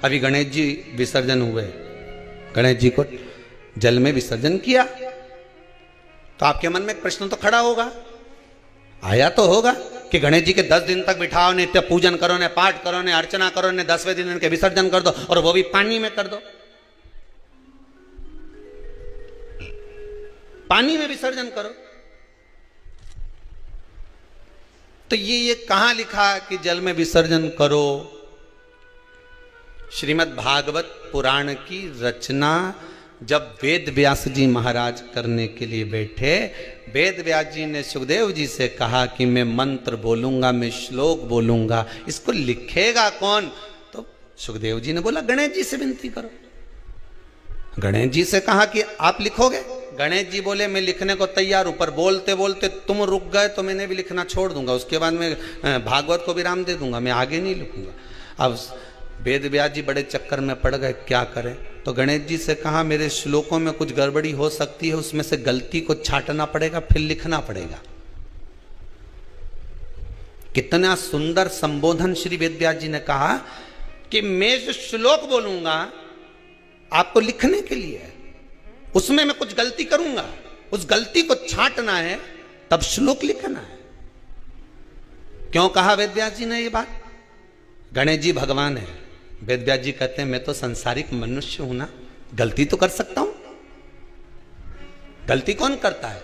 अभी गणेश जी विसर्जन हुए, गणेश जी को जल में विसर्जन किया, तो आपके मन में एक प्रश्न तो खड़ा होगा, आया तो होगा कि गणेश जी के 10 दिन तक बिठाओ, नित्य पूजन करो, ने पाठ करो, ने अर्चना करो, ने 10वें दिन इनके विसर्जन कर दो, और वो भी पानी में कर दो, पानी में विसर्जन करो। तो ये कहां लिखा कि जल में विसर्जन करो? श्रीमद् भागवत पुराण की रचना जब वेद व्यास जी महाराज करने के लिए बैठे, वेद व्यास जी ने सुखदेव जी से कहा कि मैं मंत्र बोलूंगा, मैं श्लोक बोलूंगा, इसको लिखेगा कौन? तो सुखदेव जी ने बोला गणेश जी से विनती करो। गणेश जी से कहा कि आप लिखोगे? गणेश जी बोले मैं लिखने को तैयार हूं, पर बोलते बोलते तुम रुक गए तो मैंने भी लिखना छोड़ दूंगा, उसके बाद मैं भागवत को विराम दे दूंगा, मैं आगे नहीं लिखूंगा। अब वेद व्यास जी बड़े चक्कर में पड़ गए, क्या करें? तो गणेश जी से कहा मेरे श्लोकों में कुछ गड़बड़ी हो सकती है, उसमें से गलती को छांटना पड़ेगा, फिर लिखना पड़ेगा। कितना सुंदर संबोधन श्री वेद व्यास जी ने कहा कि मैं जो श्लोक बोलूंगा आपको लिखने के लिए है, उसमें मैं कुछ गलती करूंगा, उस गलती को छांटना है, तब श्लोक लिखना है। क्यों कहा वेद व्यास जी ने ये बात? गणेश जी भगवान है, वेद व्यास जी कहते हैं मैं तो संसारिक मनुष्य हूं ना, गलती तो कर सकता हूं। गलती कौन करता है?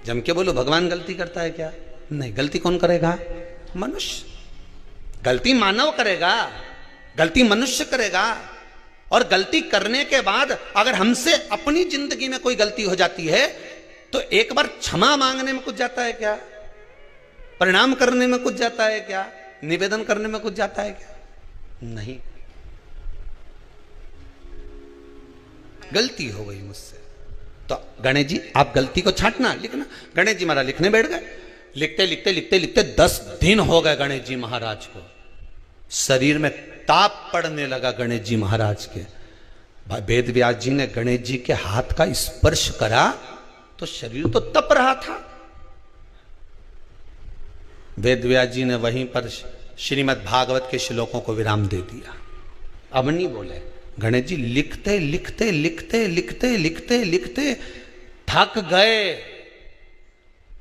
जम के बोलो भगवान गलती करता है क्या? नहीं, गलती कौन करेगा? मनुष्य। गलती मानव करेगा, गलती मनुष्य करेगा। और गलती करने के बाद अगर हमसे अपनी जिंदगी में कोई गलती हो जाती है तो एक बार क्षमा मांगने में कुछ जाता है क्या? प्रणाम करने में कुछ जाता है क्या? निवेदन करने में कुछ जाता है क्या? नहीं। गलती हो गई मुझसे, तो गणेश जी आप गलती को छांटना, लिखना। गणेश जी महाराज लिखने बैठ गए, लिखते लिखते लिखते लिखते 10 दिन हो गए गणेश जी महाराज को। शरीर में ताप पड़ने लगा गणेश जी महाराज के। वेद व्यास जी ने गणेश जी के हाथ का स्पर्श करा तो शरीर तो तप रहा था। वेद व्यास जी ने वहीं पर श्रीमद् भागवत के श्लोकों को विराम दे दिया। अब नहीं बोले। गणेश जी लिखते लिखते लिखते लिखते लिखते लिखते थक गए,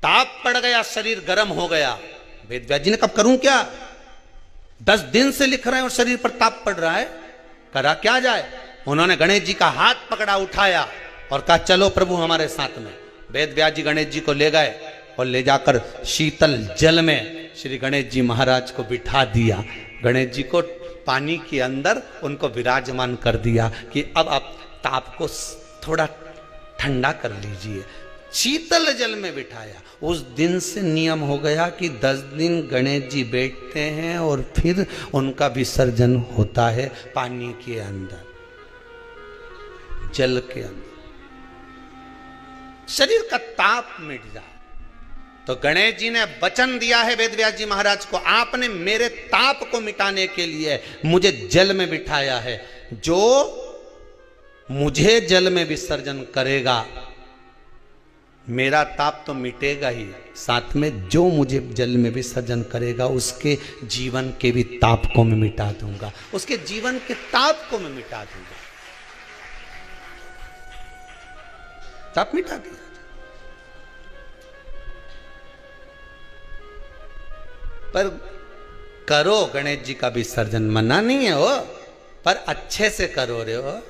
ताप पड़ गया, शरीर गर्म हो गया। वेद व्यास जी ने कब करूं क्या? 10 दिन से लिख रहे हैं और शरीर पर ताप पड़ रहा है, करा क्या जाए? उन्होंने गणेश जी का हाथ पकड़ा, उठाया और कहा चलो प्रभु हमारे साथ में। वेद व्यास जी गणेश जी को ले गए और ले जाकर शीतल जल में श्री गणेश जी महाराज को बिठा दिया। गणेश जी को पानी के अंदर उनको विराजमान कर दिया कि अब आप ताप को थोड़ा ठंडा कर लीजिए। शीतल जल में बिठाया। उस दिन से नियम हो गया कि 10 दिन गणेश जी बैठते हैं और फिर उनका विसर्जन होता है पानी के अंदर, जल के अंदर, शरीर का ताप मिट जाए। तो गणेश जी ने वचन दिया है वेद व्यास जी महाराज को, आपने मेरे ताप को मिटाने के लिए मुझे जल में बिठाया है। जो मुझे जल में विसर्जन करेगा मेरा ताप तो मिटेगा ही, साथ में जो मुझे जल में विसर्जन करेगा उसके जीवन के भी ताप को मैं मिटा दूंगा, उसके जीवन के ताप को मैं मिटा दूंगा। ताप मिटा दिया। पर करो गणेश जी का विसर्जन, मना नहीं है हो, पर अच्छे से करो रे हो।